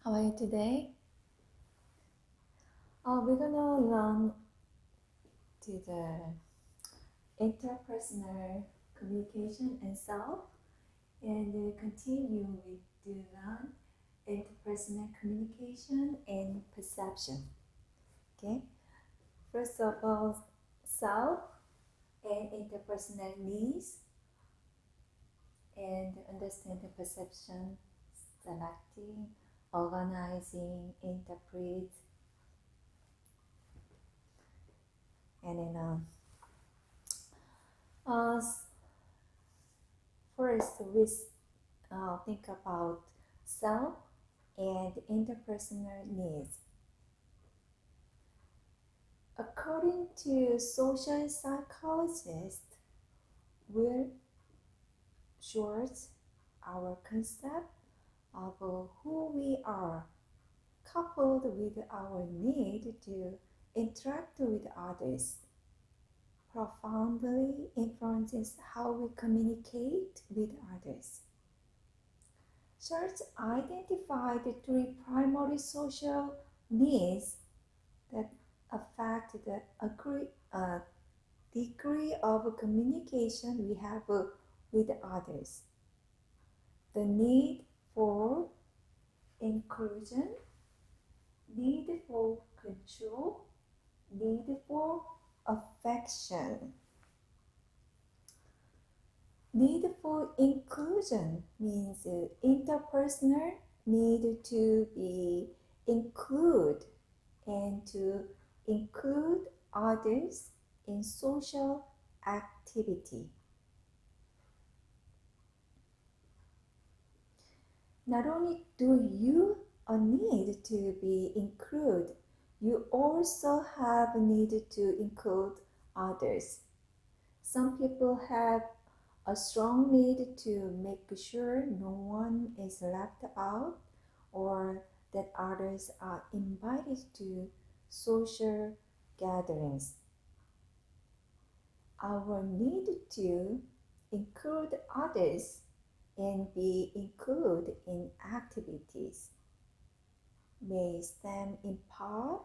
How are you today? We're gonna learn to the interpersonal communication and self, and continue with the learn interpersonal communication and perception. Okay. First of all, self and interpersonal needs, and understand the perception, selecting, organizing, interpret, and then uh, first we think about self and interpersonal needs. According to social psychologists, Will Short's, our concept of who we are, coupled with our need to interact with others, profoundly influences how we communicate with others. Schwartz identified three primary social needs that affect the degree of communication we have with others. The need for inclusion, need for control, need for affection. Need for inclusion means interpersonal need to be included and to include others in social activity. Not only do you need to be included, you also have a need to include others. Some people have a strong need to make sure no one is left out or that others are invited to social gatherings. Our need to include others and be included in activities may stem in part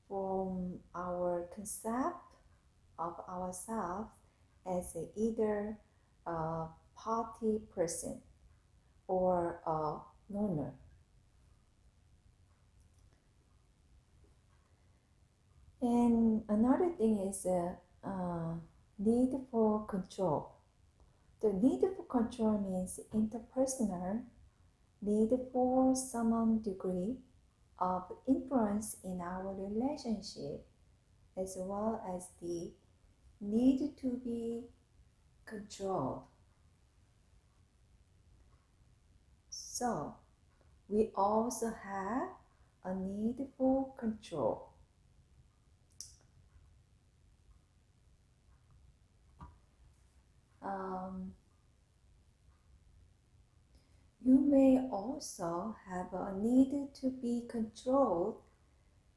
from our concept of ourselves as either a party person or a loner. And another thing is need for control. The need for control means interpersonal need for some degree of influence in our relationship, as well as the need to be controlled. So, we also have a need for control. You may also have a need to be controlled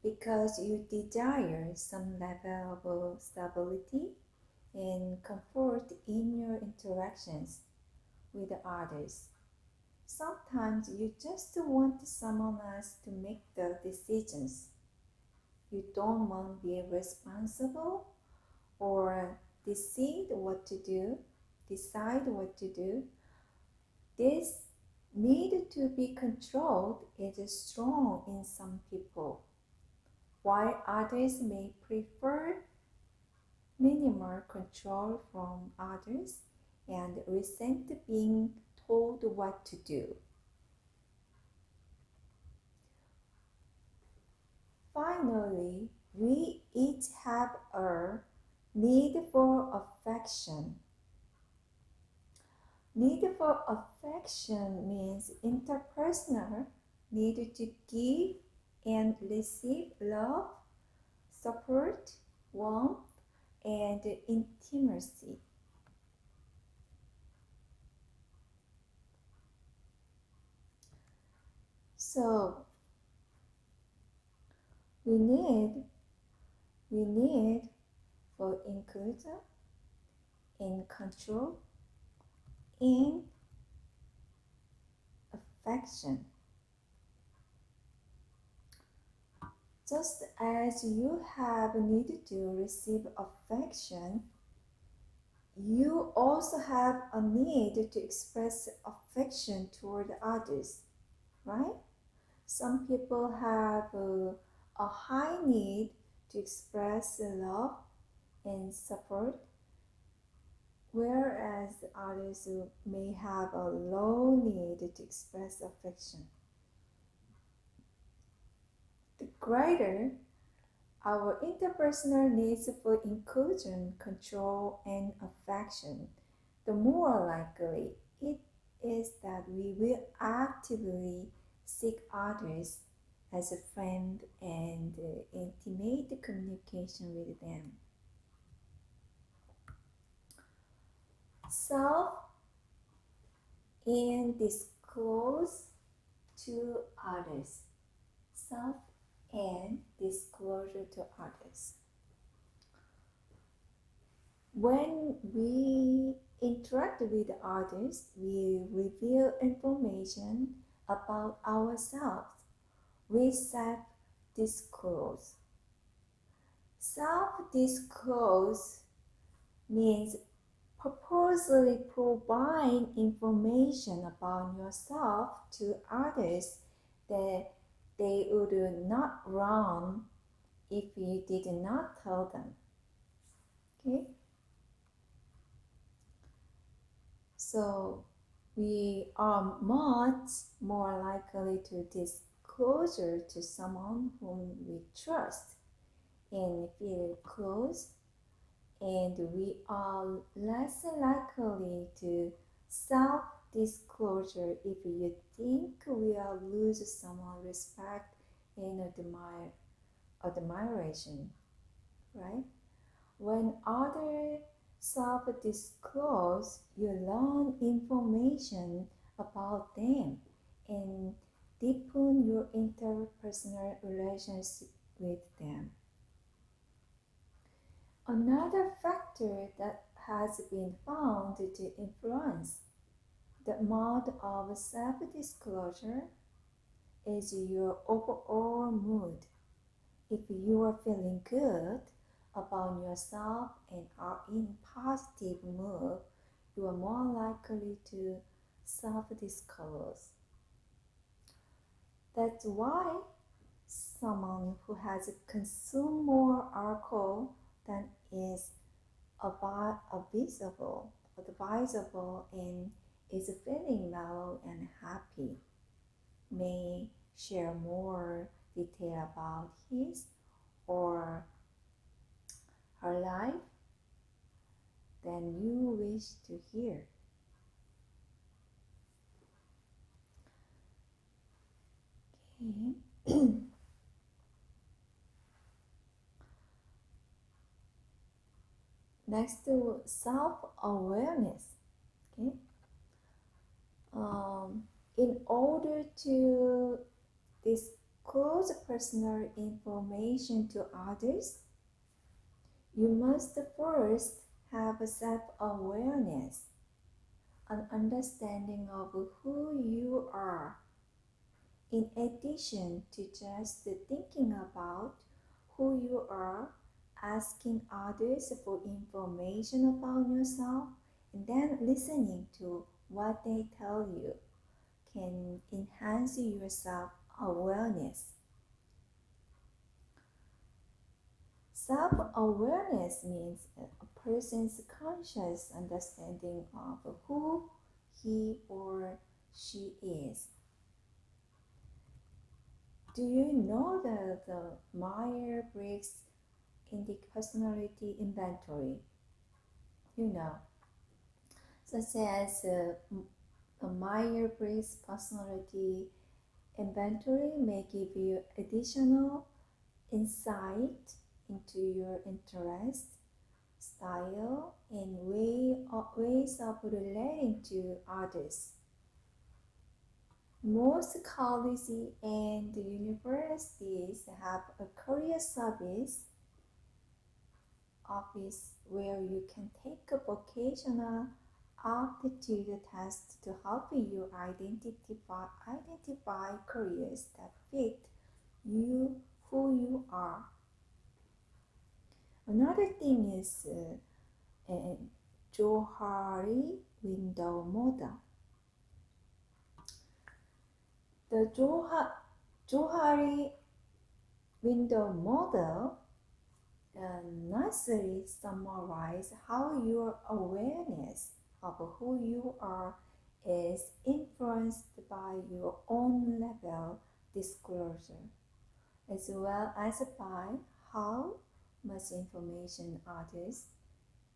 because you desire some level of stability and comfort in your interactions with others. Sometimes you just want someone else to make the decisions. You don't want to be responsible or decide what to do. This need to be controlled is strong in some people, while others may prefer minimal control from others and resent being told what to do. Finally, we each have a need for affection. Need for affection means interpersonal need to give and receive love, support, warmth, and intimacy. So we need for inclusion and control and affection. Just as you have a need to receive affection, you also have a need to express affection toward others, right? Some people have a high need to express love and support, whereas others may have a low need to express affection. The greater our interpersonal needs for inclusion, control, and affection, the more likely it is that we will actively seek others as a friend and intimate communication with them. Self and disclose to others. Self and disclosure to others. When we interact with others, we reveal information about ourselves. We self-disclose. Self-disclose means purposely provide information about yourself to others that they would not run if you did not tell them. Okay? So we are much more likely to disclosure to someone whom we trust and feel close, and we are less likely to self-disclosure if you think we will lose someone respect and admiration, right? When others self-disclose, you learn information about them and deepen your interpersonal relationship with them. Another factor that has been found to influence the amount of self-disclosure is your overall mood. If you are feeling good about yourself and are in positive mood, you are more likely to self-disclose. That's why someone who has consumed more alcohol than is advisable and is feeling mellow and happy may share more detail about his or her life than you wish to hear. Okay. Next to self-awareness. Okay. In order to disclose personal information to others, you must first have a self-awareness, an understanding of who you are. In addition to just thinking about who you are, asking others for information about yourself, and then listening to what they tell you can enhance your self-awareness. Self-awareness means a person's conscious understanding of who he or she is. Do you know the Myers-Briggs Personality Inventory? You know, such as a Myers-Briggs Personality Inventory may give you additional insight into your interest, style, and ways of relating to others. Most colleges and universities have a career service office where you can take a vocational aptitude test to help you identify careers that fit you who you are. Another thing is Johari window model. The Johari window model nicely summarizes how your awareness of who you are is influenced by your own level disclosure, as well as by how much information others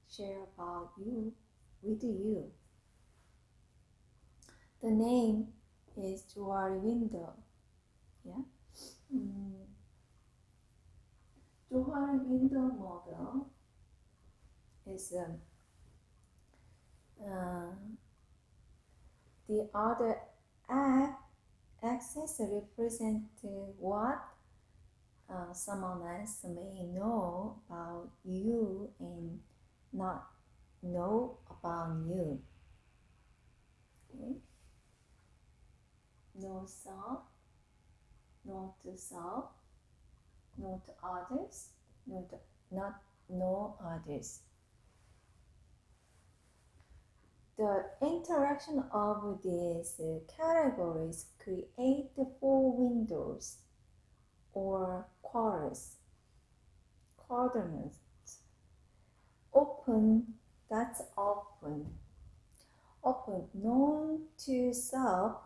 share about you with you. The name is Johari window. Yeah. Johari window model is the other axis represent what someone else may know about you and not know about you. Okay? Know self, know to self, know to others, not know others. The interaction of these categories create the four windows or quadrants. Open, that's open. Open, known to self,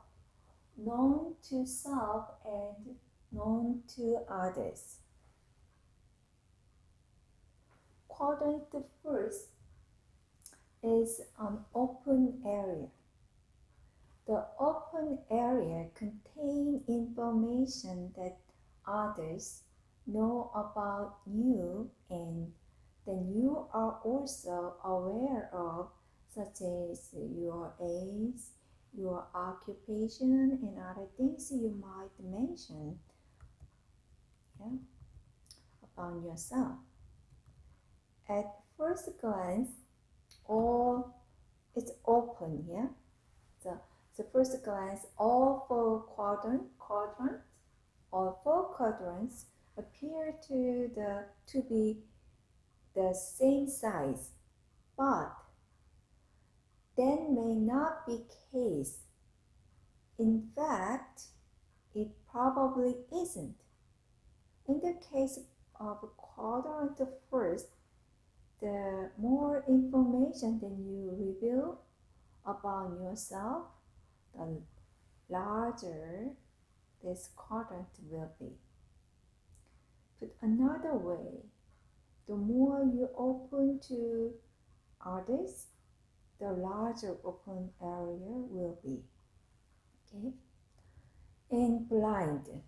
and known to others. Quadrant first is an open area. The open area contains information that others know about you and then you are also aware of, such as your age, your occupation, and other things you might mention about yourself. At first glance, all it's open, yeah? So first glance, all four quadrants appear to be the same size, but that may not be case. In fact, it probably isn't. In the case of quadrant first, the more information that you reveal about yourself, the larger this quadrant will be. Put another way, the more you open to others, the larger open area will be. Okay? And blind,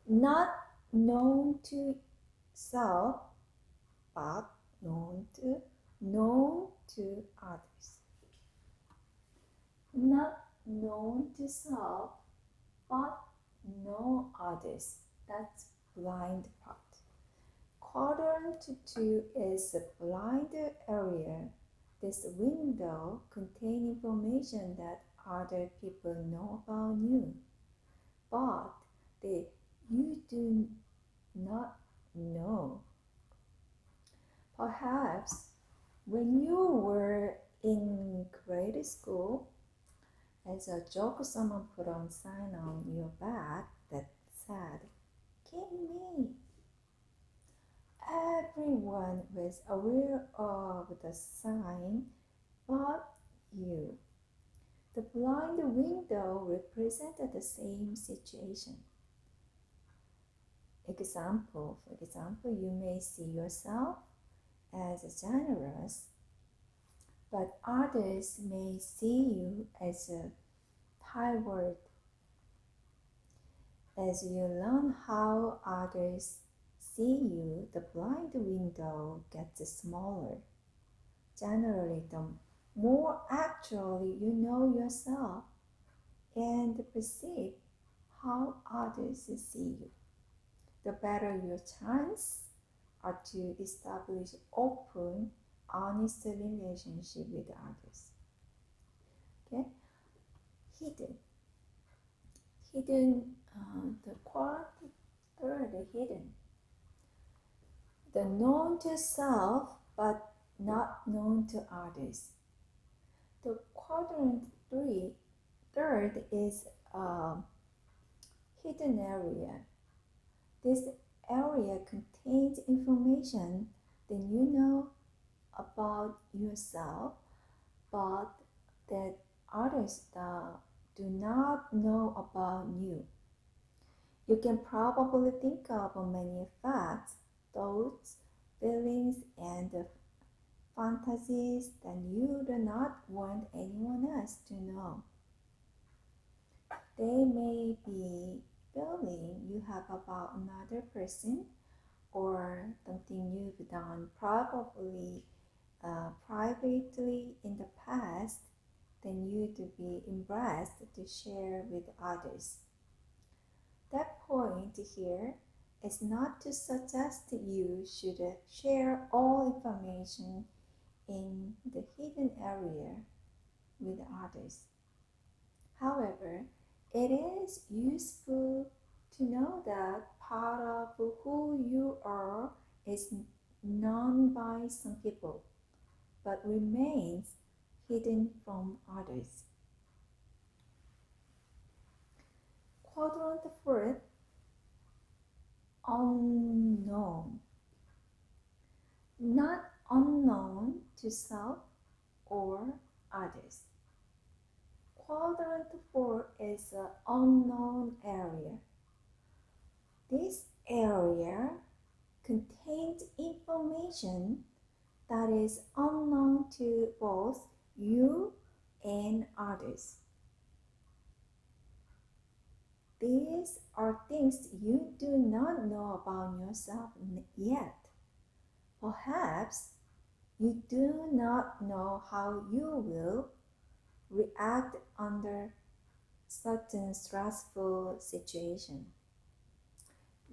not known to self, but known to others. Not known to self, but know others. That's blind part. Quadrant 2 is a blind area. This window contains information that other people know about you, but you do not know. Perhaps when you were in grade school, as a joke, someone put on a sign on your back that said, "Kill me." Everyone was aware of the sign but you. The blind window represented the same situation. For example, you may see yourself as generous, but others may see you as a tyrant. As you learn how others see you, the blind window gets smaller. Generally, the more actually you know yourself and perceive how others see you, the better your chance are to establish open, honest relationship with others. Okay? Hidden The third, hidden. The known to self but not known to others. The third is a hidden area. This area contains information that you know about yourself, but that others do not know about you. You can probably think of many facts, thoughts, feelings, and fantasies that you do not want anyone else to know. They may be feeling you have about another person or something you've done probably privately in the past that you'd be embarrassed to share with others. That point here is not to suggest you should share all information in the hidden area with others. However, it is useful to know that part of who you are is known by some people, but remains hidden from others. Quadrant fourth, unknown. Not unknown to self or others. Quadrant 4 is an unknown area. This area contains information that is unknown to both you and others. These are things you do not know about yourself yet. Perhaps you do not know how you will react under certain stressful situation.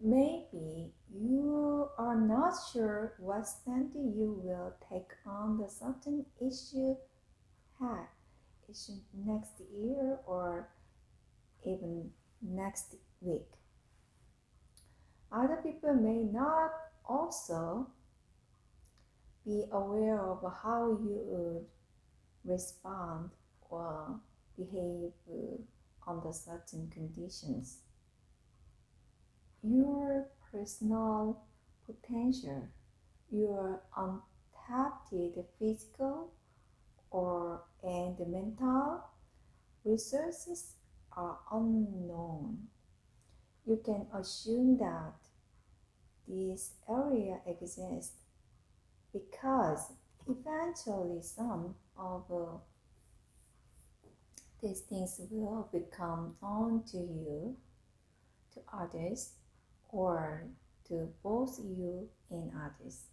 Maybe you are not sure what stand you will take on the certain issue next year or even next week. Other people may not also be aware of how you would respond or behave under certain conditions. Your personal potential, your untapped physical and mental resources are unknown. You can assume that this area exists because eventually some of these things will become known to you, to others, or to both you and others.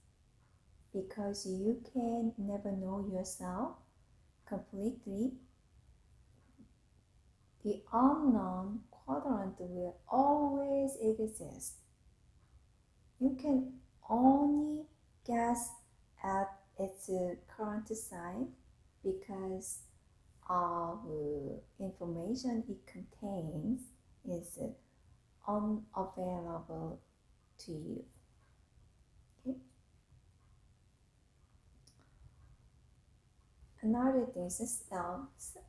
Because you can never know yourself completely, the unknown quadrant will always exist. You can only guess at its current size because of information it contains is unavailable to you. Okay? Another thing is self.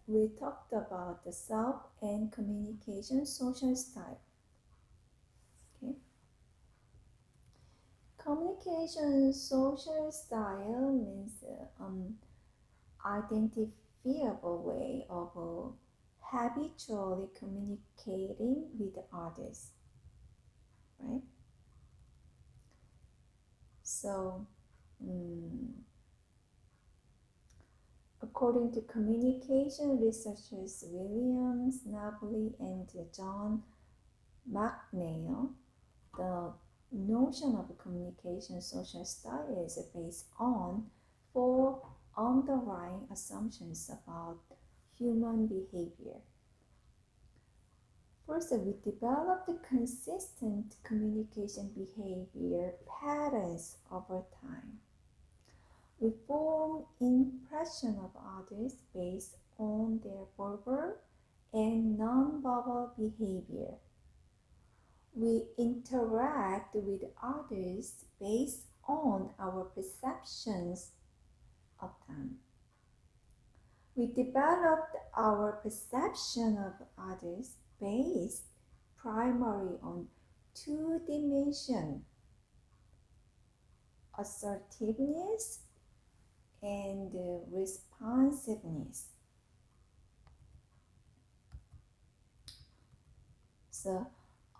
We talked about the self and communication social style. Okay? Communication social style means identifiable way of habitually communicating with others, right? So, according to communication researchers William Snavely and John McNeil, the notion of communication social style is based on 4 underlying assumptions about human behavior. First, we developed consistent communication behavior patterns over time. We form impression of others based on their verbal and non-verbal behavior. we interact with others based on our perceptions of them. We developed our perception of others based primarily on two dimensions: assertiveness and responsiveness. So,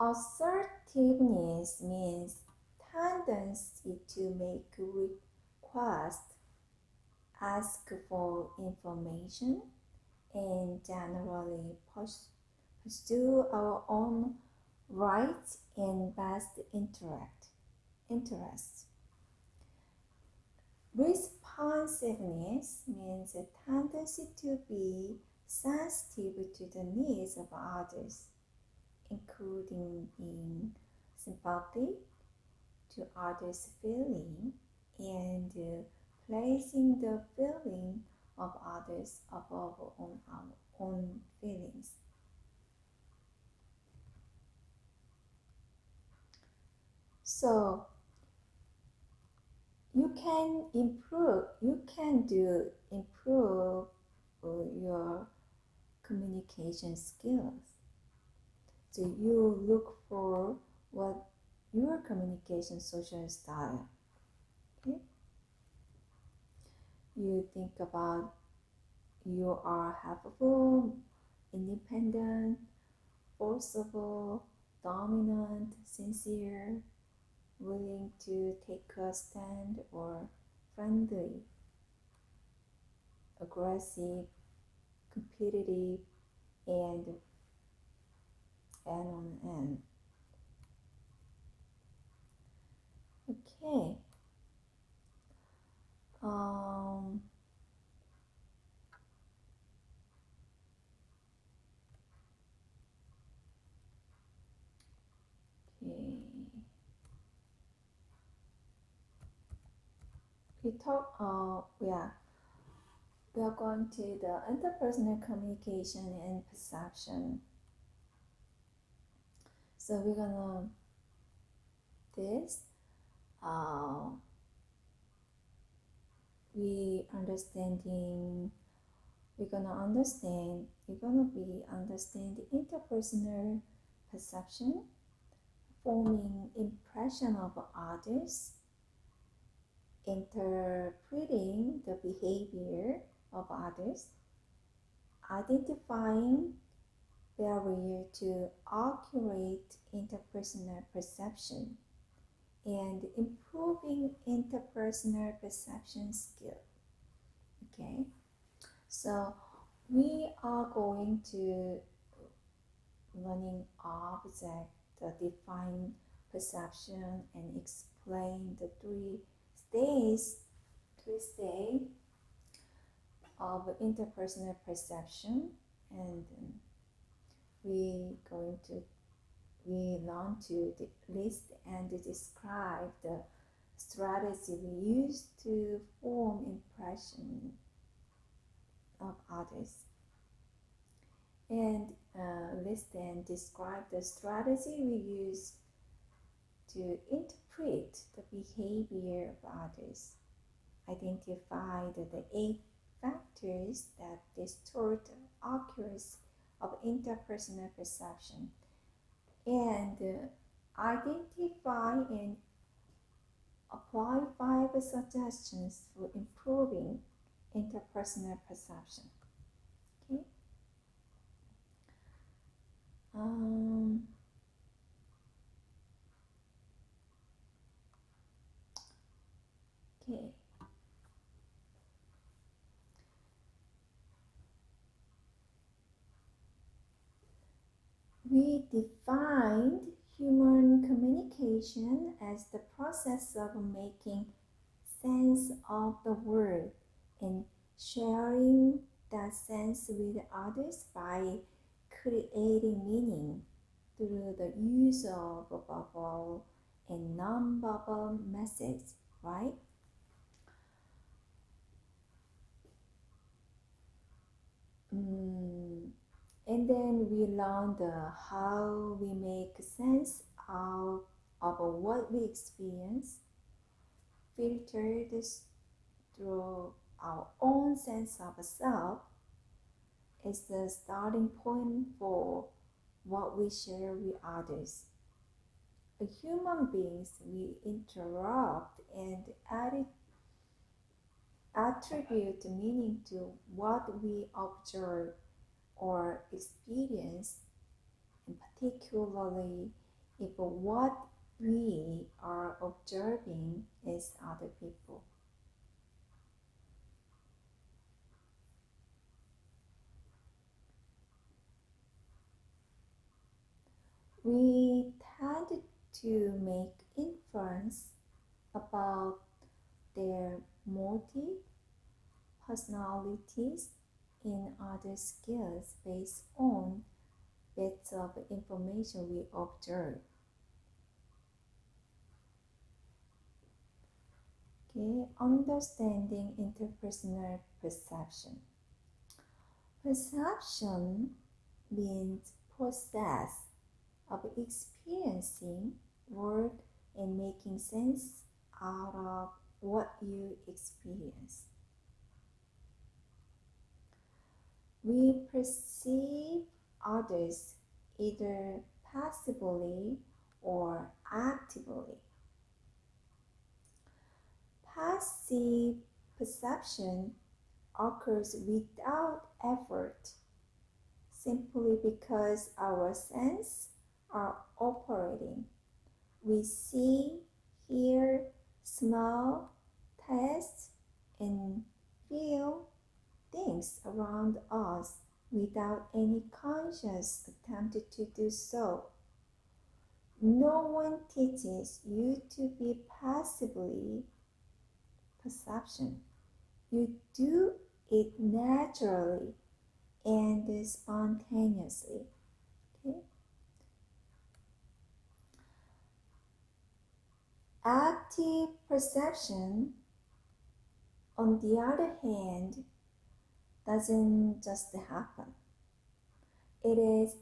assertiveness means tendency to make requests, ask for information, and generally pursue our own rights and best interests. Responsiveness means a tendency to be sensitive to the needs of others, including being sympathetic to others' feeling and placing the feeling of others above on our own feelings. So you can improve your communication skills. So you look for what your communication social style. Okay? You think about you are helpful, independent, forcible, dominant, sincere, willing to take a stand, or friendly, aggressive, competitive, and on and. Okay. Um, okay. We are going to the interpersonal communication and perception. So we're gonna this. Uh, we understanding. We're gonna be understanding interpersonal perception, forming impression of others, interpreting the behavior of others, identifying barrier to accurate interpersonal perception, and improving interpersonal perception skill. Okay, so we are going to learning object, define perception, and explain the three stages of interpersonal perception, and we learn to list and describe the strategy we use to form impression of others, and list and describe the strategy we use to interpret the behavior of others, identify the 8 factors that distort the accuracy of interpersonal perception, and identify and apply 5 suggestions for improving interpersonal perception. Okay. Okay. We defined human communication as the process of making sense of the world and sharing that sense with others by creating meaning through the use of verbal and non-verbal methods, right? And then we learned how we make sense out of what we experience, filtered through our own sense of self, is the starting point for what we share with others. As human beings, we interrupt and attribute meaning to what we observe or experience, and particularly if what we are observing is other people. We tend to make inference about their motive, personalities, and other skills based on bits of information we observe. Okay, understanding interpersonal perception. Perception means process of experiencing world and making sense out of what you experience. We perceive others either passively or actively. Passive perception occurs without effort, simply because our senses are operating. We see, hear, smell, taste, and feel things around us without any conscious attempt to do so. No one teaches you to be passively perception. You do it naturally and spontaneously. Okay? Active perception, on the other hand, doesn't just happen. It is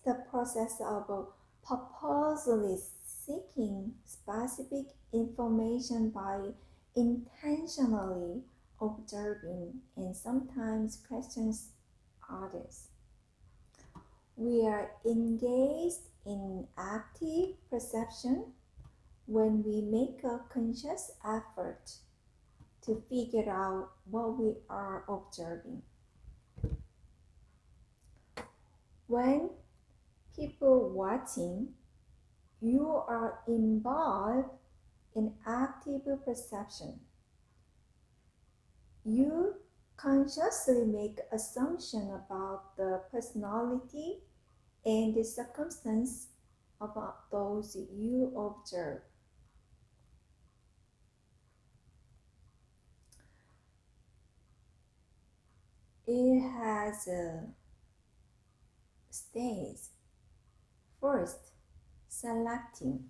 the process of purposely seeking specific information by intentionally observing and sometimes questions others. We are engaged in active perception when we make a conscious effort to figure out what we are observing. When people watching, you are involved in active perception. You consciously make assumptions about the personality and the circumstance about those you observe. It has a stage. First, selecting.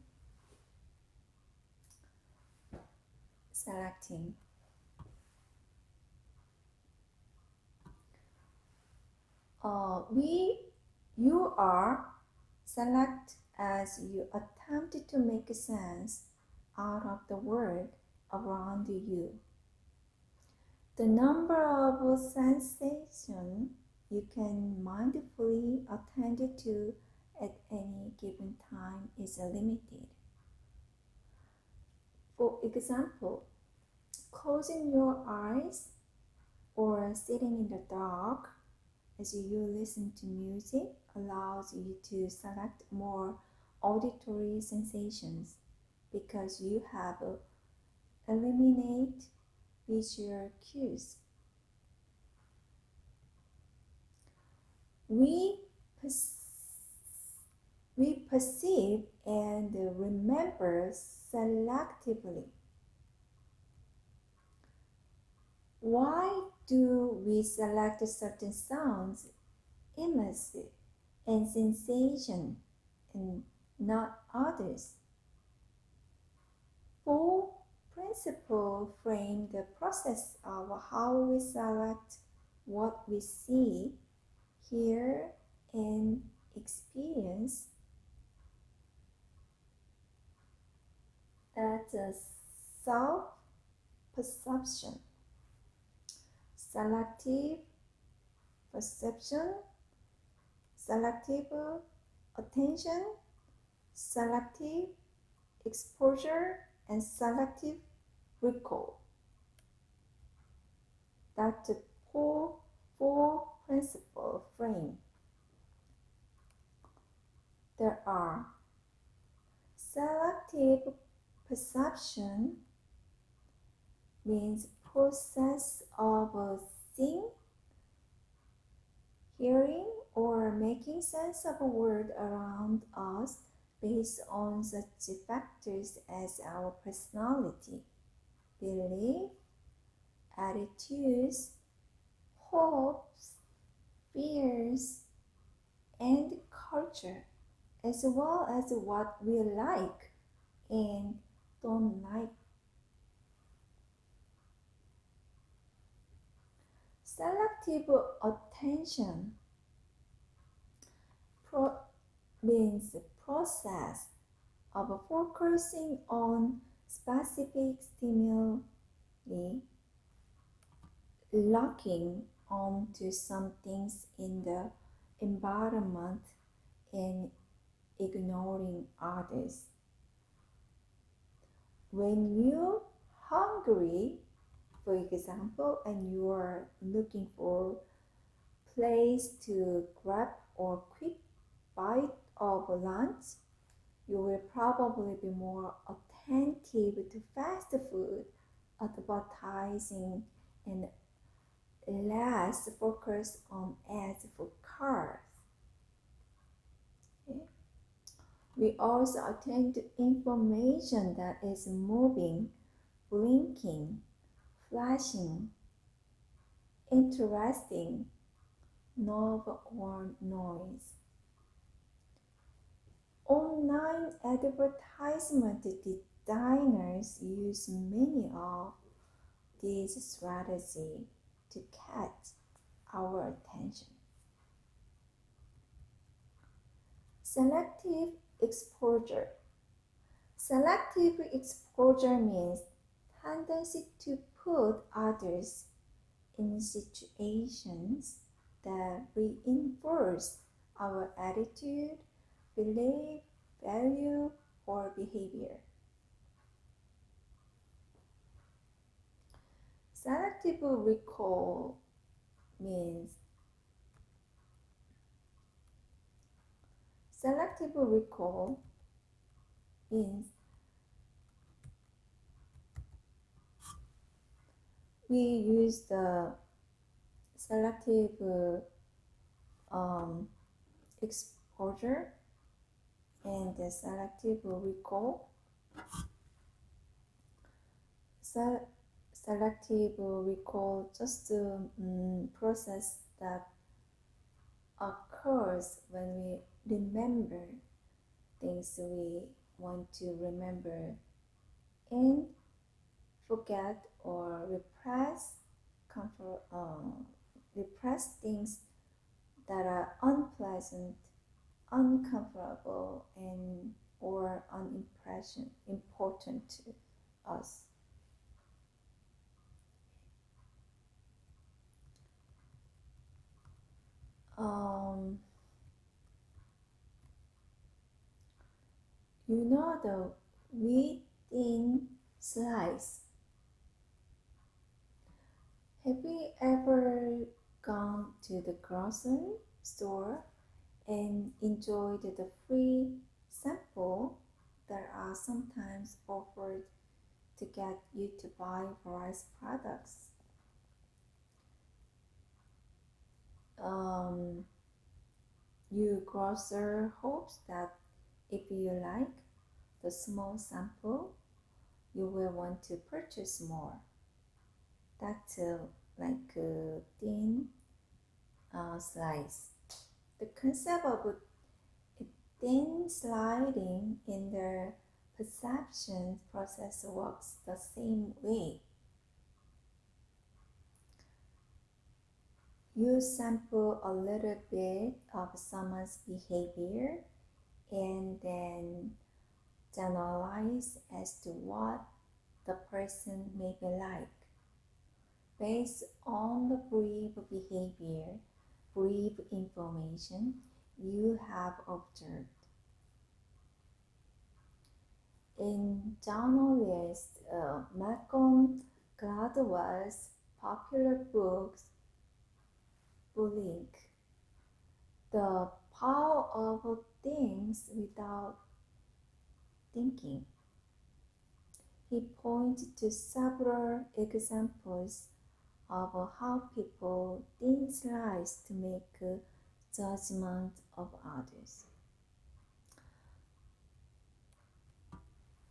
You are select as you attempt to make sense out of the world around you. The number of sensations you can mindfully attend to at any given time is limited. For example, closing your eyes or sitting in the dark as you listen to music allows you to select more auditory sensations because you have eliminated visual cues. We perceive and remember selectively. Why do we select certain sounds, images, and sensations and not others? Four principles frame the process of how we select what we see, hear, and experience. That's a self-perception, selective perception, selective attention, selective exposure, and selective recall. That's the four-principle frame. There are selective perception means process of seeing, hearing, or making sense of a world around us based on such factors as our personality, belief, attitudes, hopes, fears, and culture, as well as what we like and don't like. Selective attention means process of focusing on specific stimuli, locking onto some things in the environment and ignoring others. When you're hungry, for example, and you are looking for place to grab or quick bite of lunch, you will probably be more attentive to fast food advertising and less focused on ads for cars. Okay? We also attend to information that is moving, blinking, flashing, interesting, novel, or noise. Online advertisement designers use many of these strategies to catch our attention. Selective exposure. Selective exposure means tendency to put others in situations that reinforce our attitude, belief, value, or behavior. Selective recall means we use the selective exposure and the selective recall. Selective recall just process that occurs when we remember things we want to remember and forget or repress things that are unpleasant, uncomfortable, and or important to us. You know the wheat thin slice. Have you ever gone to the grocery store and enjoyed the free sample that are sometimes offered to get you to buy various products? Your grocer hopes that if you like the small sample, you will want to purchase more. That's like a thin slice. The concept of a thin sliding in the perception process works the same way. You sample a little bit of someone's behavior and then generalize as to what the person may be like, based on the brief behavior, brief information you have observed. In journalist Malcolm Gladwell's popular book, Bullying, The Power of Things Without Thinking, he points to several examples of how people dislike to make judgment of others.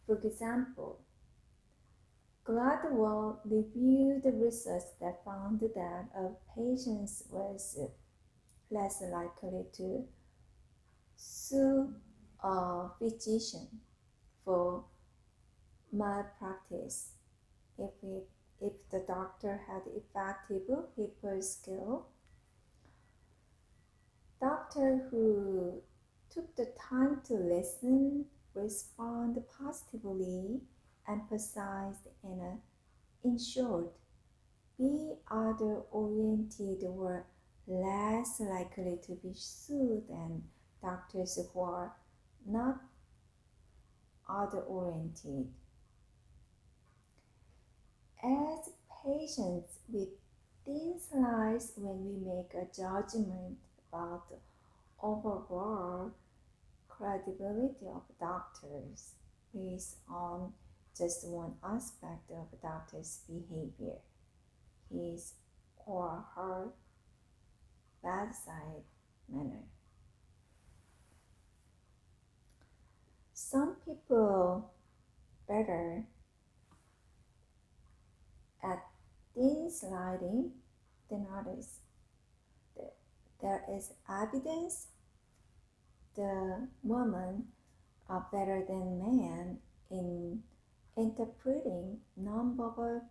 For example, Gladwell reviewed research that found that a patient was less likely to sue a physician for malpractice if the doctor had effective people skill. Doctors who took the time to listen, respond positively, emphasized, and in short, be other-oriented were less likely to be sued than doctors who are not other-oriented. As patients, we dislike when we make a judgment about the overall credibility of doctors based on just one aspect of a doctor's behavior, his or her bedside manner. Some people better at dislike than others. There is evidence the women are better than men in interpreting nonverbal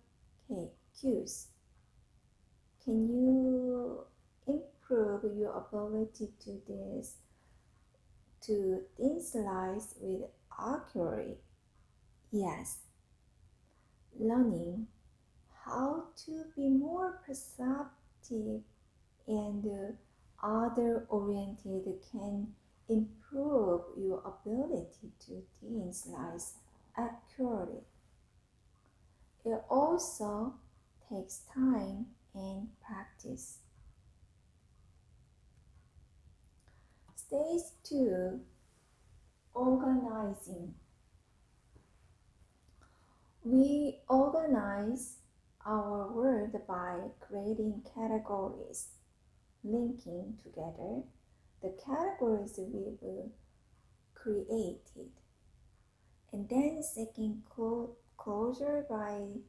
cues. Can you improve your ability to dislike with accuracy? Yes. Learning how to be more perceptive and other-oriented can improve your ability to dislike accurately. It also takes time and practice. Stage 2, organizing. We organize our world by creating categories, linking together the categories we've created, and then seeking closure by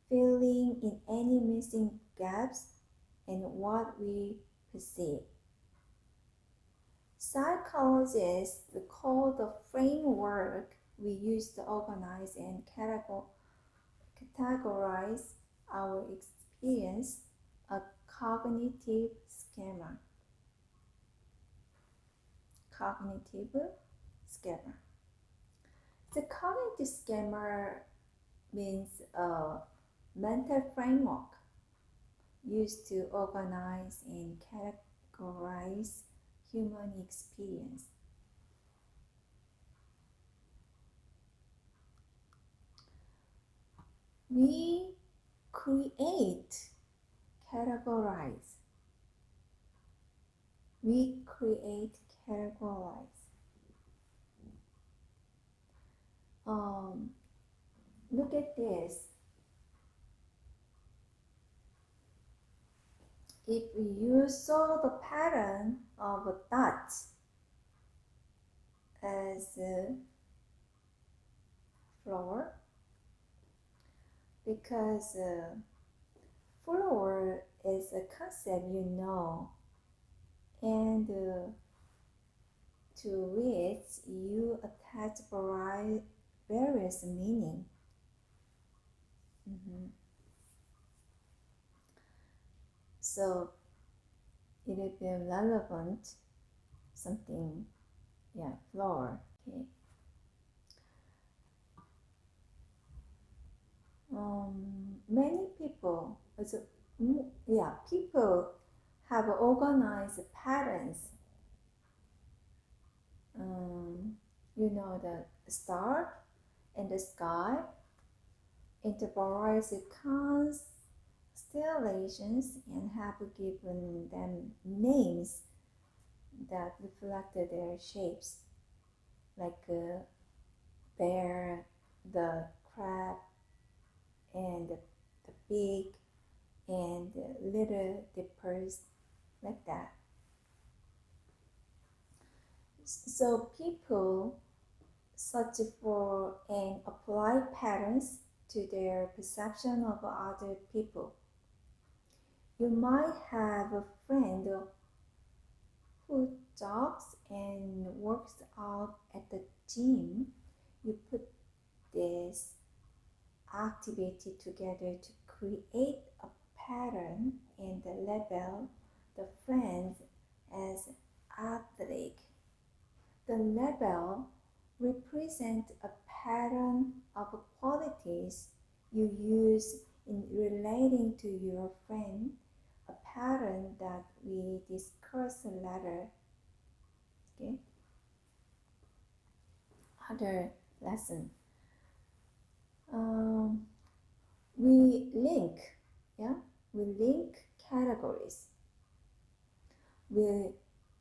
filling in any missing gaps in what we perceive. Psychologists call the framework we use to organize and categorize our experience a cognitive schema. The cognitive schema means a mental framework used to organize and categorize human experience. We create, categorize. Look at this. If you saw the pattern of a dot as a flower, because flower is a concept you know, and to which you attach various meaning. So it will be relevant something, flower. Okay. Many people, people have organized patterns. The star in the sky, interpolarized constellations, and have given them names that reflect their shapes, like bear, the crab, and the pig, and the little dippers, like that. So people search for and apply patterns to their perception of other people. You might have a friend who jogs and works out at the gym. You put this activity together to create a pattern and label the friend as athletic. The label represents a pattern of qualities you use in relating to your friend, a pattern that we discuss later. Okay? Other lesson. Um, we link, yeah, we link categories. We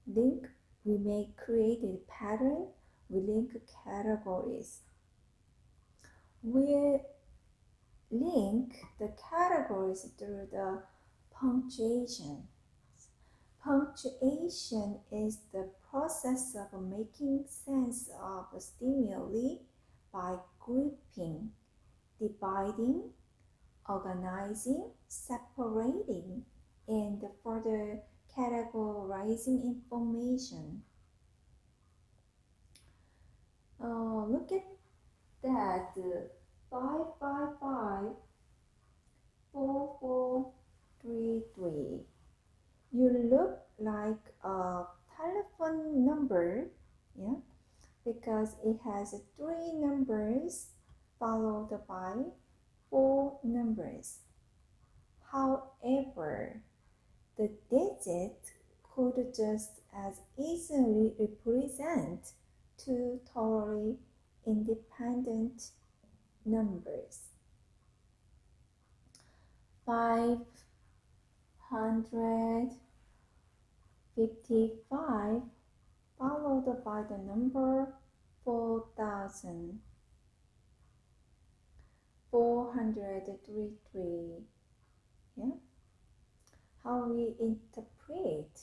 link, we make created pattern. We link categories. We link the categories through the punctuation. Punctuation is the process of making sense of stimuli by grouping, dividing, organizing, separating, and further categorizing information. Look at that 555 4433. You look like a telephone number, yeah, because it has three numbers followed by four numbers. However, the digit could just as easily represent two totally independent numbers. 555 followed by the number 4433. Yeah? How we interpret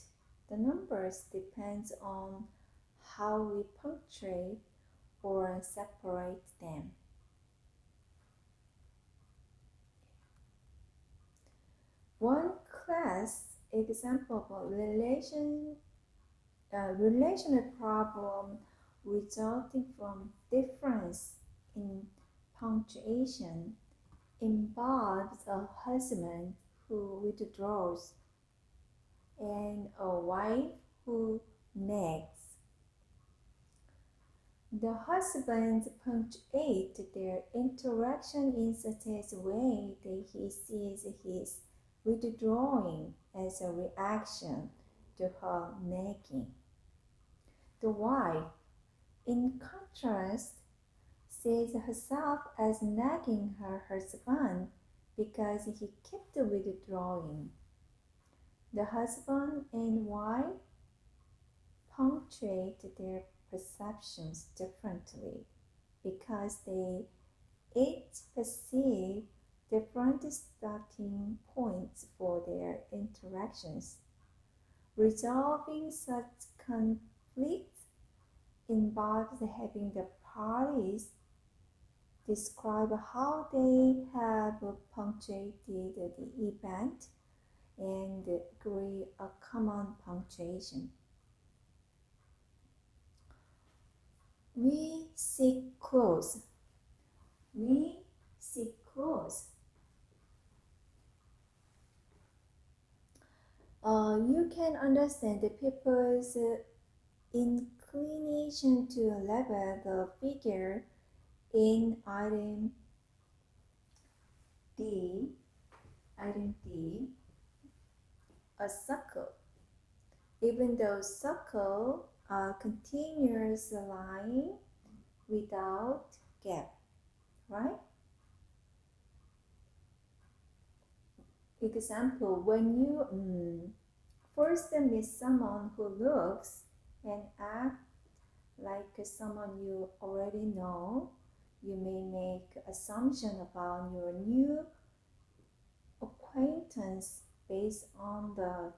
the numbers depends on how we punctuate or separate them. One class example of relational problem resulting from difference in punctuation involves a husband who withdraws and a wife who nags. The husband punctuates their interaction in such a way that he sees his withdrawing as a reaction to her nagging. The wife, in contrast, sees herself as nagging her husband because he kept withdrawing. The husband and wife punctuate their perceptions differently because they each perceive different starting points for their interactions. Resolving such conflicts involves having the parties describe how they have punctuated the event and agree a common punctuation. We seek clothes. We seek clothes. You can understand the people's inclination to label the figure in item D, item D, a circle. Even though circle are continuous line without gap, right? Example, when you first meet someone who looks and acts like someone you already know, you may make assumption about your new acquaintance based on the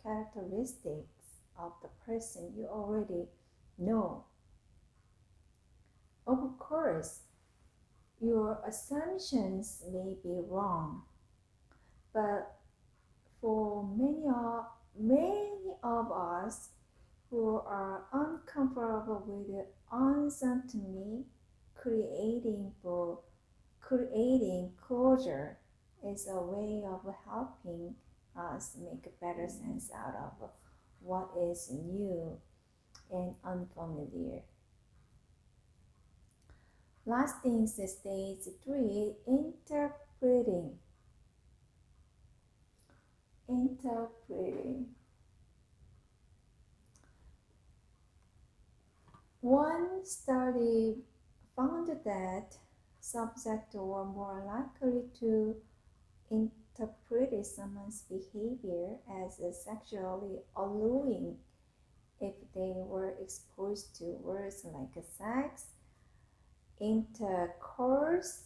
characteristics of the person you already know. Of course, your assumptions may be wrong, but for many of us who are uncomfortable with uncertainty, creating closure is a way of helping us make a better sense out of what is new and unfamiliar. Last thing is stage 3, interpreting. One study found that subjects were more likely to interpret someone's behavior as sexually alluring if they were exposed to words like sex, intercourse,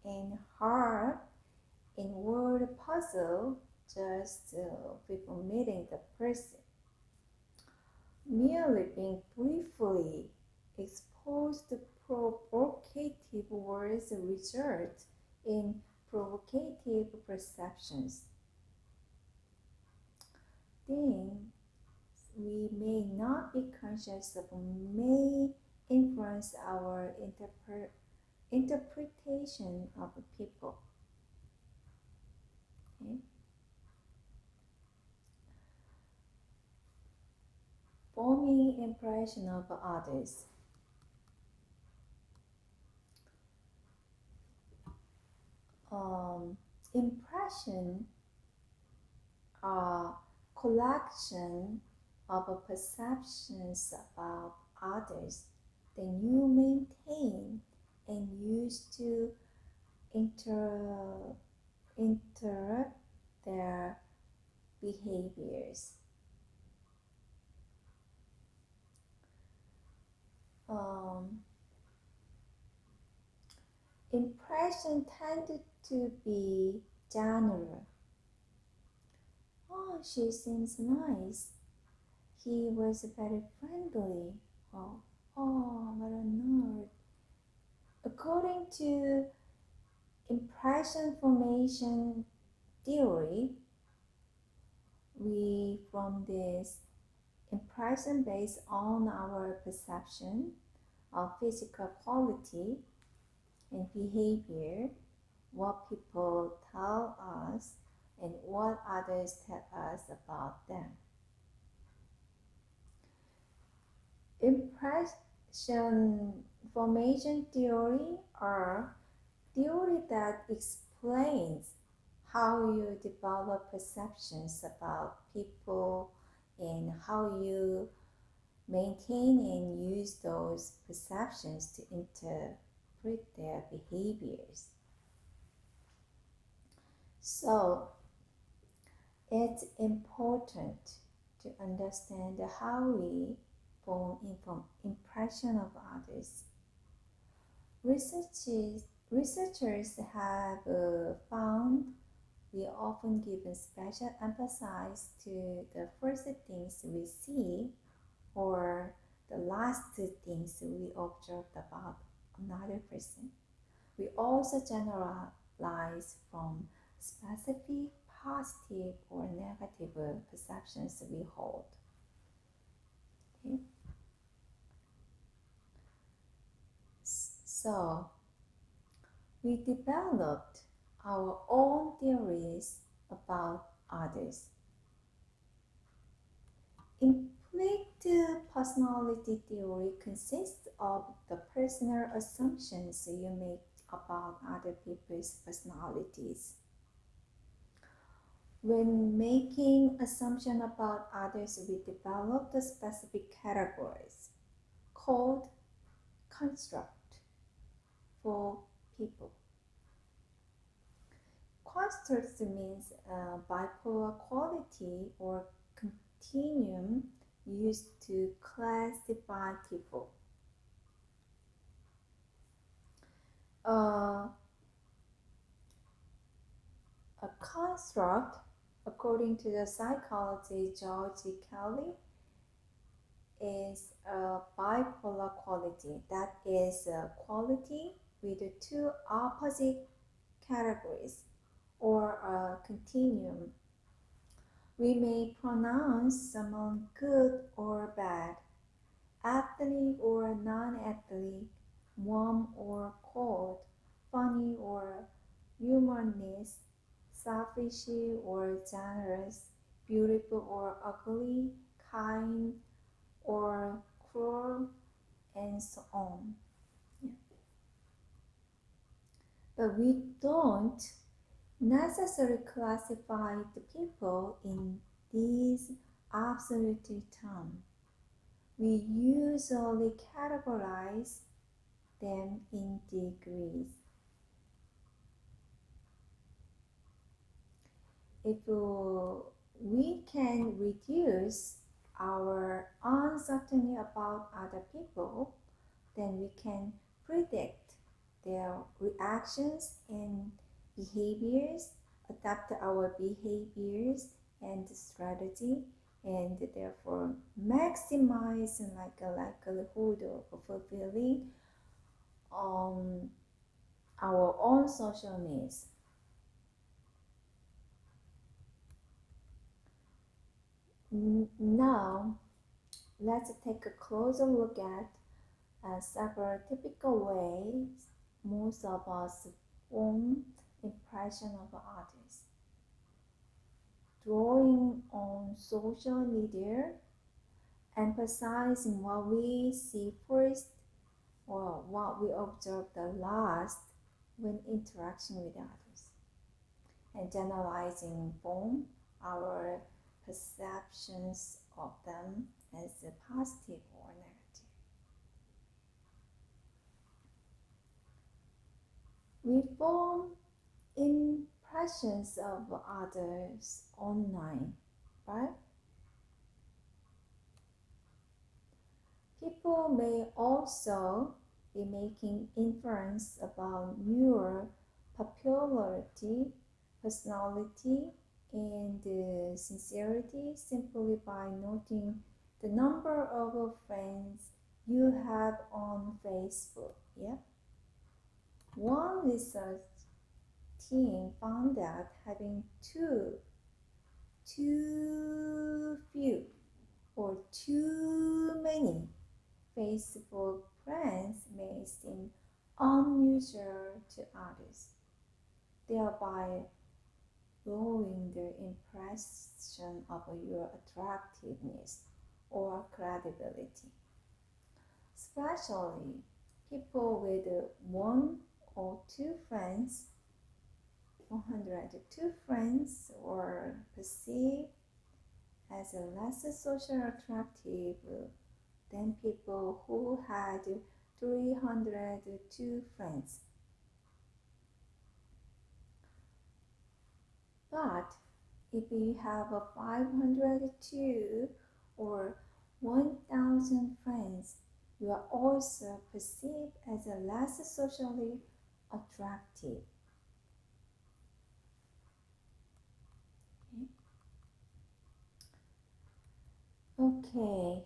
and harm in word puzzle just before meeting the person. Merely being briefly exposed to provocative words result in provocative perceptions. Things we may not be conscious of may influence our interpretation of people. Okay? Forming impression of others. Impression are collection of perceptions about others that you maintain and use to interrupt their behaviors. Impression tended to be general. Oh, she seems nice. He was very friendly. Oh, what a nerd. According to impression formation theory, we form this impression based on our perception of physical quality and behavior, what people tell us, and what others tell us about them. Impression formation theory are theory that explains how you develop perceptions about people and how you maintain and use those perceptions to interpret their behaviors. So it's important to understand how we form impression of others. Researchers have found we often give special emphasis to the first things we see or the last things we observed about another person. We also generalize from specific positive or negative perceptions we hold. Okay? So, we developed our own theories about others. Personality theory consists of the personal assumptions you make about other people's personalities. When making assumptions about others, we develop the specific categories called construct for people. Construct means bipolar quality or continuum used to classify people. A construct, according to the psychologist George Kelly, is a bipolar quality. That is a quality with two opposite categories or a continuum. We may pronounce someone good or bad, athletic or non-athletic, warm or cold, funny or humorless, selfish or generous, beautiful or ugly, kind or cruel, and so on. Yeah. But we don't necessarily classify the people in these absolute terms. We usually categorize them in degrees. If we can reduce our uncertainty about other people, then we can predict their reactions and behaviors, adapt our behaviors and strategy, and therefore maximize like a likelihood of fulfilling our own social needs. Now, let's take a closer look at several typical ways most of us form impression of others. Drawing on social media, emphasizing what we see first or what we observe the last when interacting with others, and generalizing form our perceptions of them as positive or negative. We form impressions of others online, right? People may also be making inference about your popularity, personality, and sincerity simply by noting the number of friends you have on Facebook. Yeah. One research team found that having too few or too many Facebook friends may seem unusual to others, thereby lowering their impression of your attractiveness or credibility. Especially people with one or two friends, 102 friends, or perceived as less socially attractive than people who had 302 friends. But if you have 502 or 1,000 friends, you are also perceived as less socially attractive. Okay.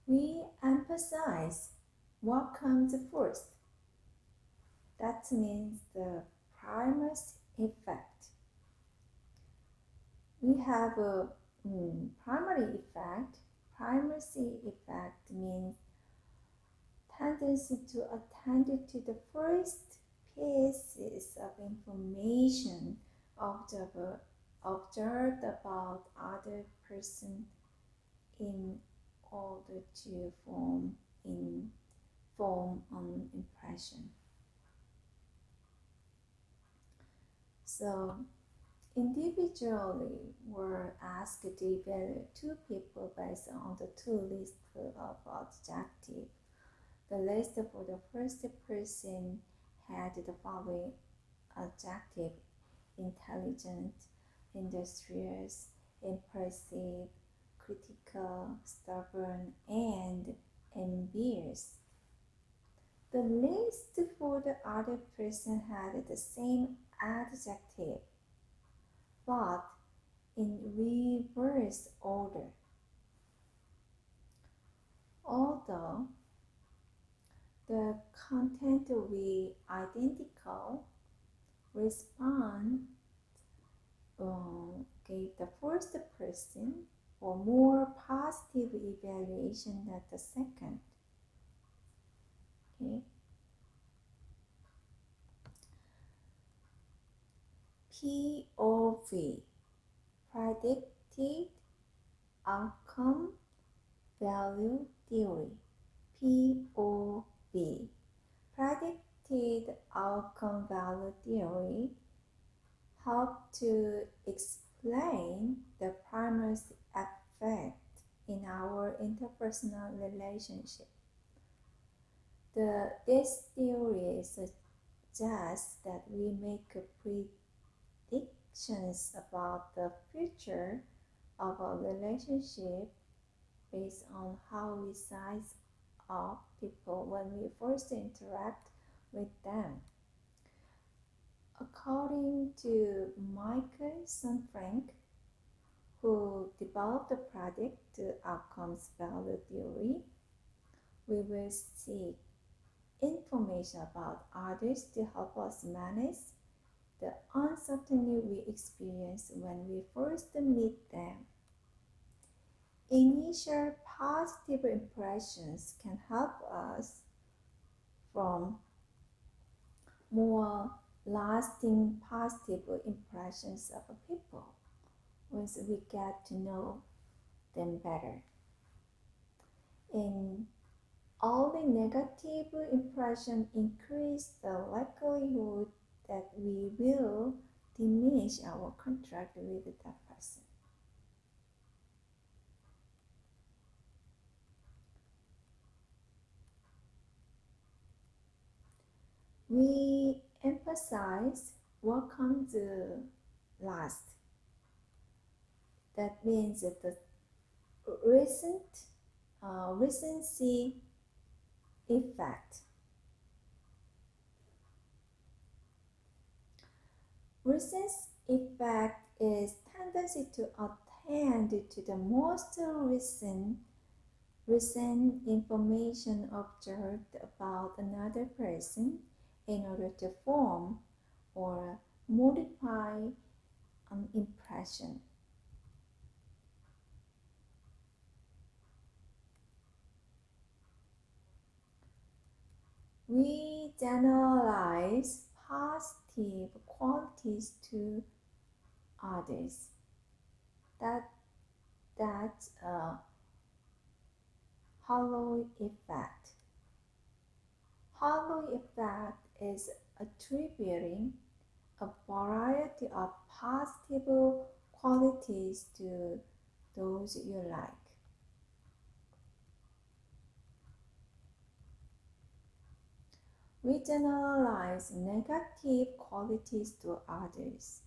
We emphasize what comes first. That means the primacy effect. We have a primary effect. Primacy effect means tendency to attend to the first pieces of information observed about other person in order to form an impression. So individually were asked to evaluate two people based on the two lists of adjectives. The list for the first person had the following adjective: intelligent, industrious, impulsive, critical, stubborn, and envious. The list for the other person had the same adjective, but in reverse order. Although the content will be identical, response gave the first person or more positive evaluation than the second. Okay. POV, predicted outcome value theory. POV, predicted outcome value theory help to explain the primary effect in our interpersonal relationship. This theory suggests that we make predictions about the future of a relationship based on how we size up people when we first interact with them. According to Michael Frank, who developed the predict outcomes value theory, we will seek information about others to help us manage the uncertainty we experience when we first meet them. Initial positive impressions can help us form more lasting positive impressions of people once we get to know them better. In only negative impression increase the likelihood that we will diminish our contact with that person. We emphasize what comes last. That means that the recency effect. Recency effect is tendency to attend to the most recent information observed about another person in order to form or modify an impression. We generalize positive qualities to others. That's a halo effect. Halo effect is attributing a variety of positive qualities to those you like. We generalize negative qualities to others.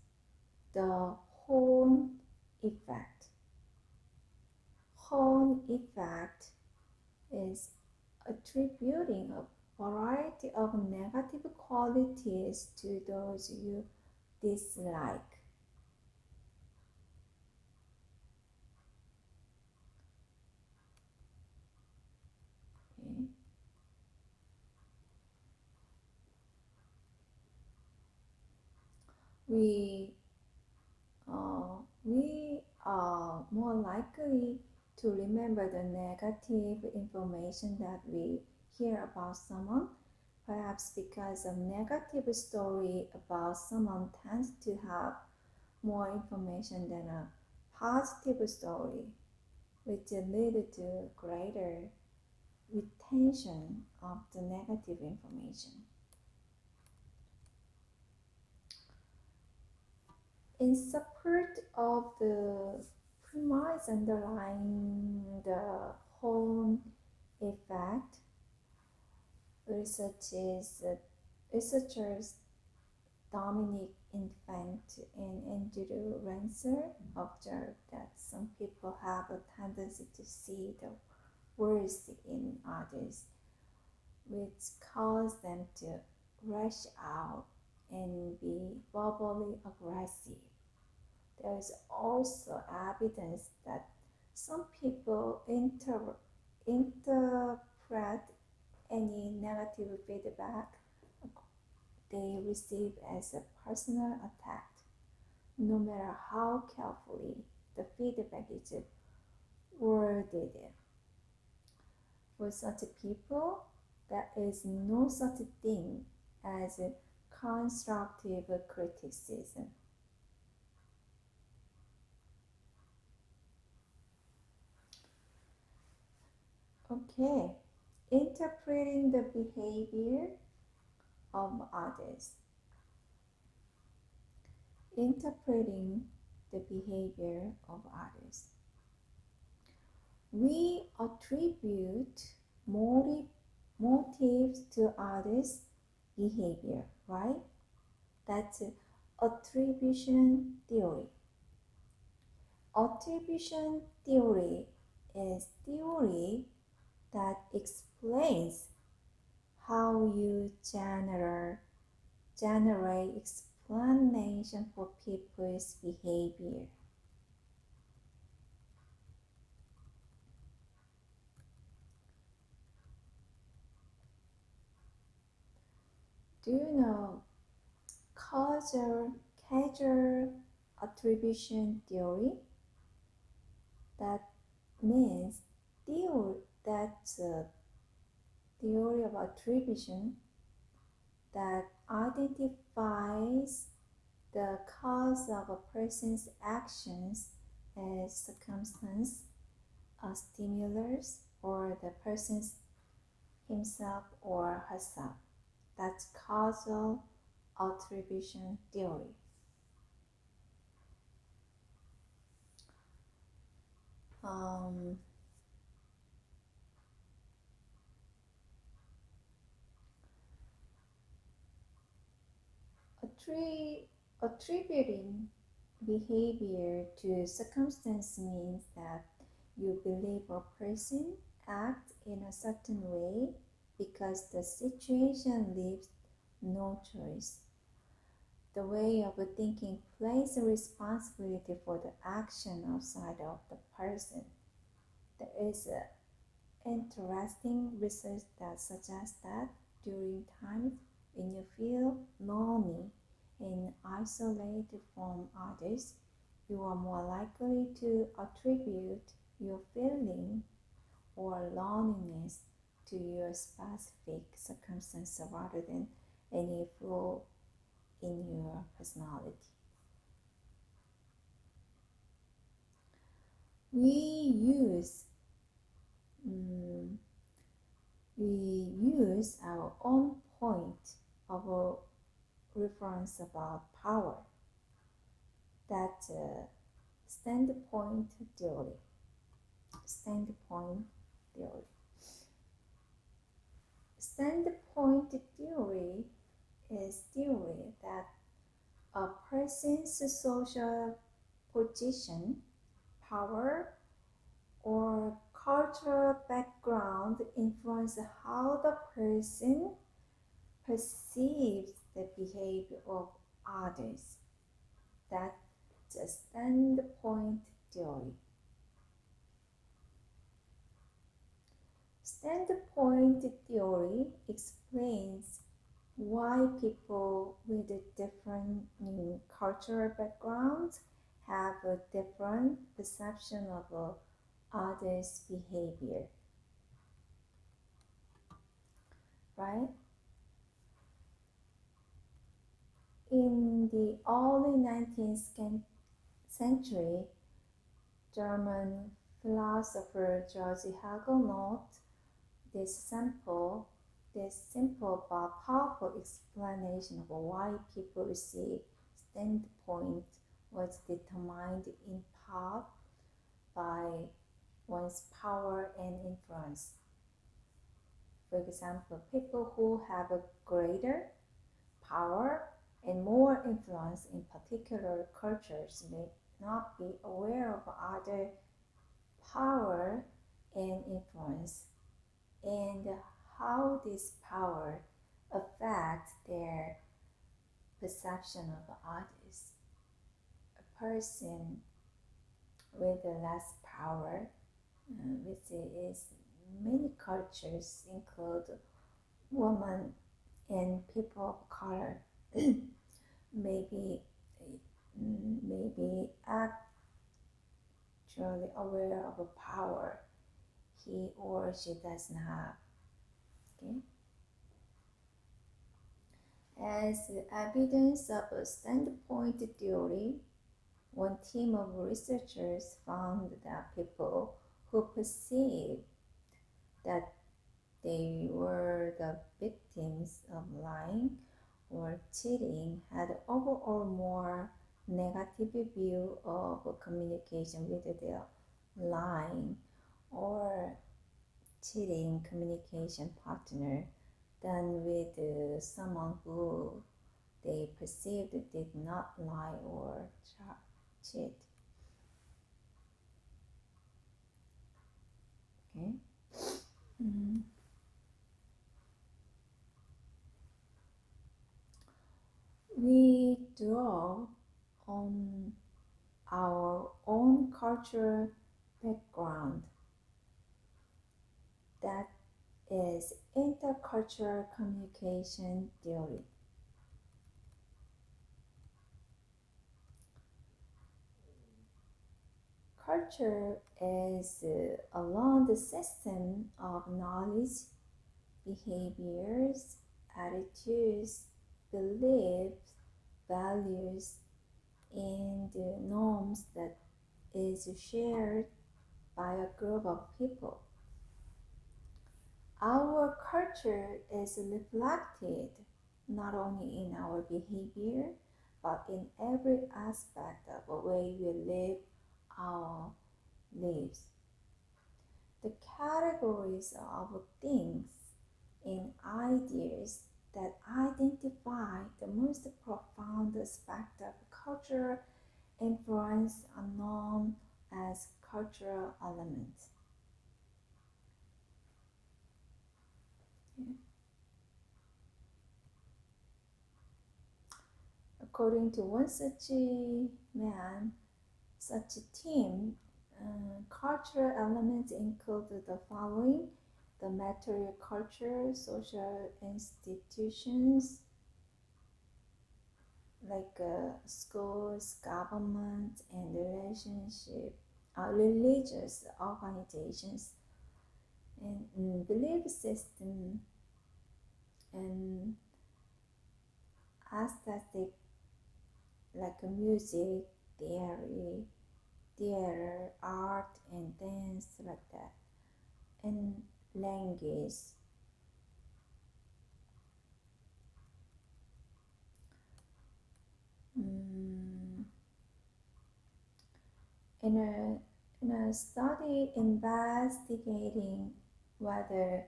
The horn effect. Horn effect is attributing a variety of negative qualities to those you dislike. Okay. We are more likely to remember the negative information that we hear about someone, perhaps because a negative story about someone tends to have more information than a positive story, which leads to greater retention of the negative information. In support of the premise underlying the Horn effect, researchers Dominic Infant and Andrew Ranser observed that some people have a tendency to see the worst in others, which cause them to rush out and be verbally aggressive. There is also evidence that some people interpret any negative feedback they receive as a personal attack, no matter how carefully the feedback is worded. For such people, there is no such thing as constructive criticism. Okay, interpreting the behavior of others. Interpreting the behavior of others. We attribute motives to others' behavior, right? That's attribution theory. Attribution theory is theory that explains how you generate explanation for people's behavior. Do you know causal attribution theory? That means that's a theory of attribution that identifies the cause of a person's actions as circumstance, a stimulus, or the person's himself or herself. That's causal attribution theory. Um, Attributing behavior to circumstance means that you believe a person acts in a certain way because the situation leaves no choice. The way of thinking places responsibility for the action outside of the person. There is interesting research that suggests that during times when you feel lonely and isolated from others, you are more likely to attribute your feeling or loneliness to your specific circumstance rather than any flaw in your personality. We use mm, we use our own point of reference about power. That standpoint theory. Standpoint theory. Standpoint theory is theory that a person's social position, power, or cultural background influence how the person perceives the behavior of others. That's the standpoint theory. Standpoint theory explains why people with different cultural backgrounds have a different perception of others' behavior. Right? In the early 19th century, German philosopher George Hegel noted this simple but powerful explanation of why people receive standpoint was determined in part by one's power and influence. For example, people who have a greater power and more influence in particular cultures may not be aware of other power and influence and how this power affects their perception of others. A person with less power, which is many cultures include women and people of color, maybe actually aware of a power he or she doesn't have. Okay? As evidence of a standpoint theory, one team of researchers found that people who perceived that they were the victims of lying or cheating had overall more negative view of communication with their lying or cheating communication partner than with someone who they perceived did not lie or cheat. Okay. Mm. We draw on our own cultural background, that is intercultural communication theory. Culture is a learned system of knowledge, behaviors, attitudes, beliefs, values, and norms that is shared by a group of people. Our culture is reflected not only in our behavior but in every aspect of the way we live our lives. The categories of things and ideas that identify the most profound aspect of cultural influence are known as cultural elements. According to one such man, such a team, cultural elements include the following: the material culture, social institutions like schools, government, and religious organizations, and belief system, and aesthetic like music, theater, art, and dance like that, and language. Mm, in a study investigating whether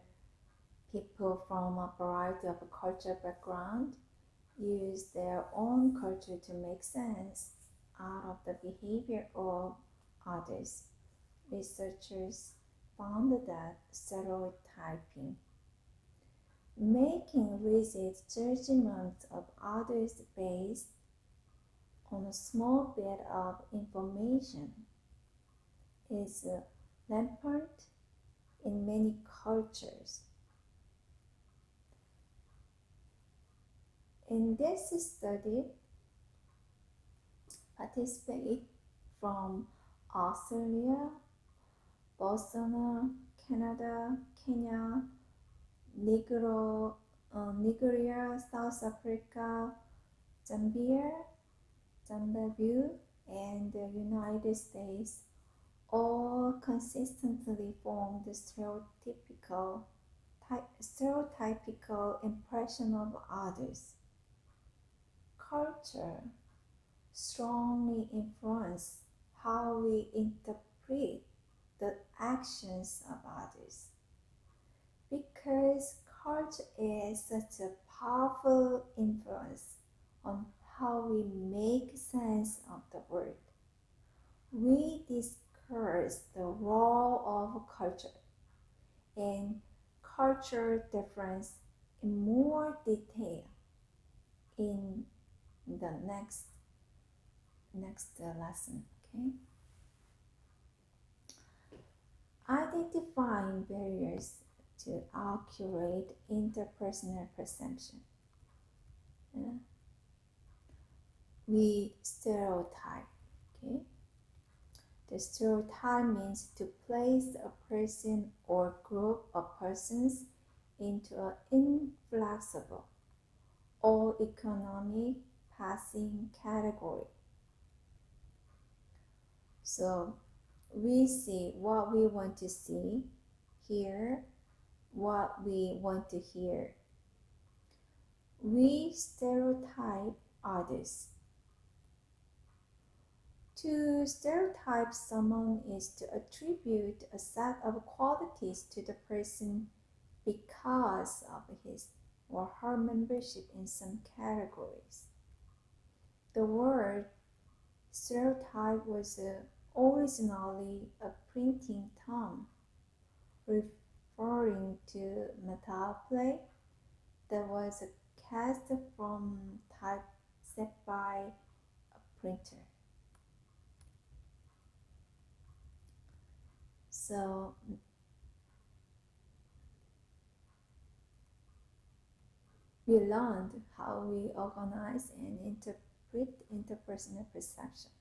people from a variety of cultural background use their own culture to make sense out of the behavior of others, researchers found that stereotyping, making rigid judgments of others based on a small bit of information, is rampant in many cultures. In this study, participate from Australia, Botswana, Canada, Kenya, Nigeria, South Africa, Zambia, Zimbabwe, and the United States all consistently formed the stereotypical impression of others. Culture strongly influence how we interpret the actions of others. Because culture is such a powerful influence on how we make sense of the world, we discuss the role of culture and cultural difference in more detail in the next lesson. Okay, identifying barriers to accurate interpersonal perception. Yeah. We stereotype. Okay, the stereotype means to place a person or group of persons into an inflexible or economic passing category. So we see what we want to see, hear what we want to hear. We stereotype others. To stereotype someone is to attribute a set of qualities to the person because of his or her membership in some categories. The word stereotype was originally a printing term referring to metal plate that was cast from type set by a printer. So we learned how we organize and interpret interpersonal perception.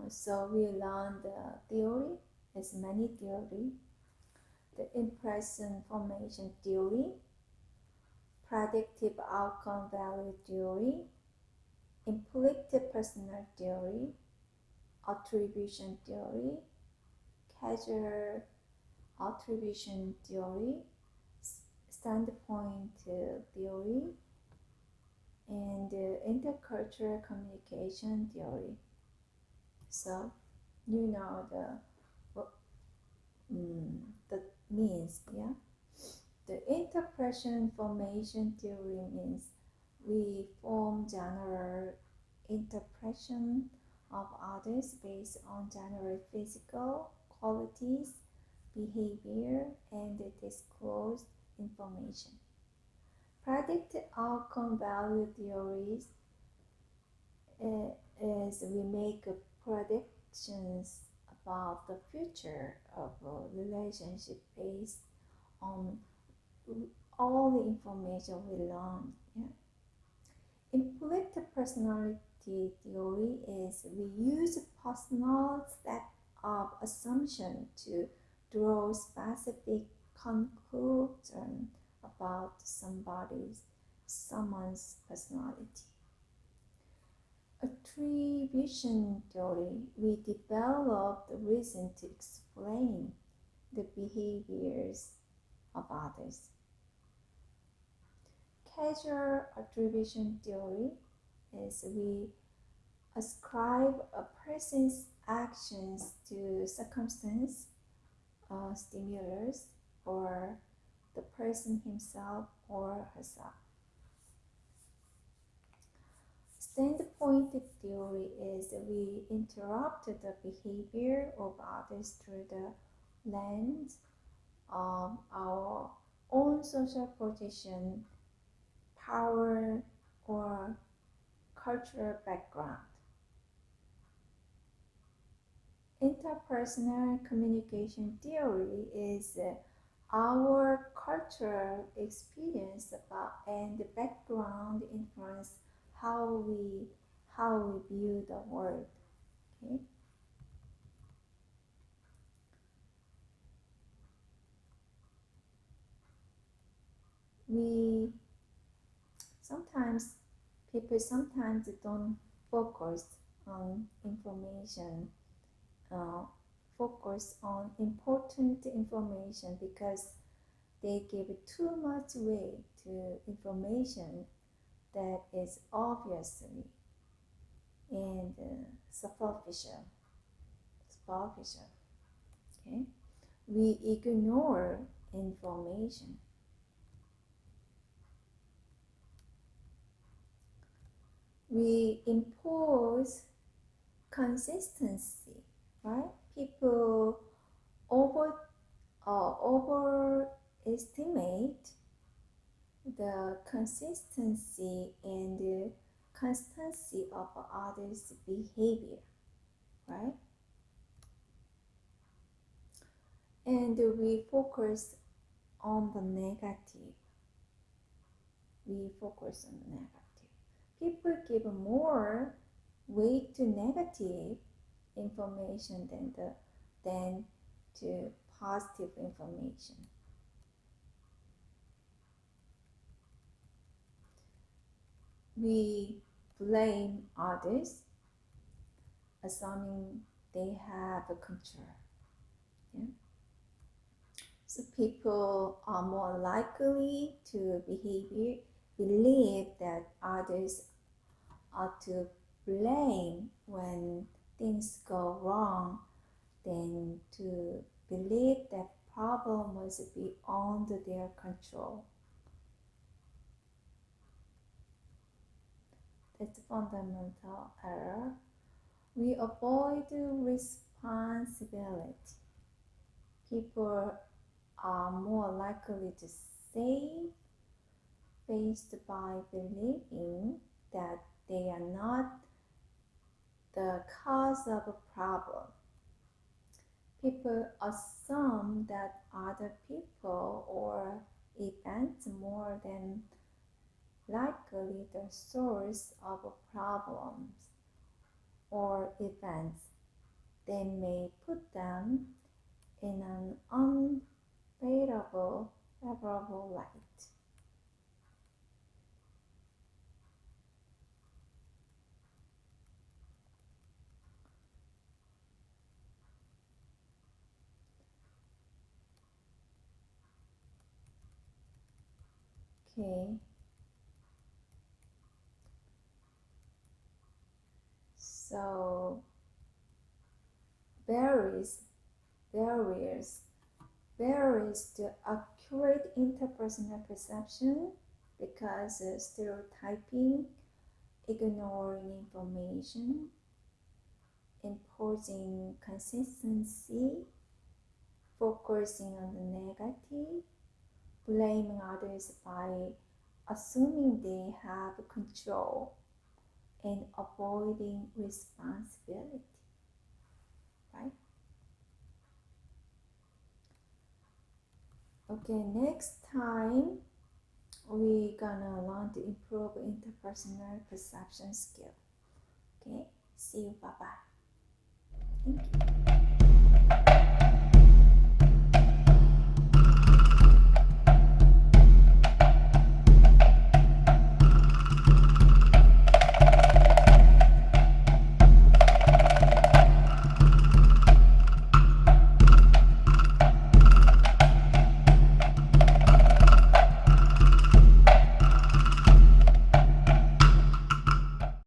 So we learned the theory, there's many theory, the impression formation theory, predictive outcome value theory, implicit personal theory, attribution theory, causal attribution theory, standpoint theory, and intercultural communication theory. So you know the means, yeah. The interpersonal formation theory means we form general interpretation of others based on general physical qualities, behavior, and disclosed information. Predictive outcome value theories is we make predictions about the future of a relationship based on all the information we learn. Yeah. Implicit personality theory is we use a personal set of assumptions to draw specific conclusion about someone's personality. Attribution theory, we develop the reason to explain the behaviors of others. Causal attribution theory is we ascribe a person's actions to circumstance, stimulus, or the person himself or herself. Standpoint theory is we interrupt the behavior of others through the lens of our own social position, power, or cultural background. Interpersonal communication theory is our cultural experience about and the background influence how we view the world. Okay. People sometimes don't focus on information, focus on important information because they give too much weight to information that is obviously and superficial. Okay, we ignore information. We impose consistency, right? People overestimate the consistency and the constancy of others' behavior, right? And we focus on the negative. People give more weight to negative information than to positive information. We blame others, assuming they have a control. Yeah? So people are more likely to believe that others are to blame when things go wrong than to believe that problem was beyond their control. That's a fundamental error. We avoid responsibility. People are more likely to save based by believing that they are not the cause of a problem. People assume that other people or events more than likely the source of problems or events. They may put them in an unfavorable light. Okay. So barriers to accurate interpersonal perception because stereotyping, ignoring information, imposing consistency, focusing on the negative, blaming others by assuming they have control, and avoiding responsibility, right? Okay, next time we're gonna learn to improve interpersonal perception skill. Okay, see you, bye bye. Thank you.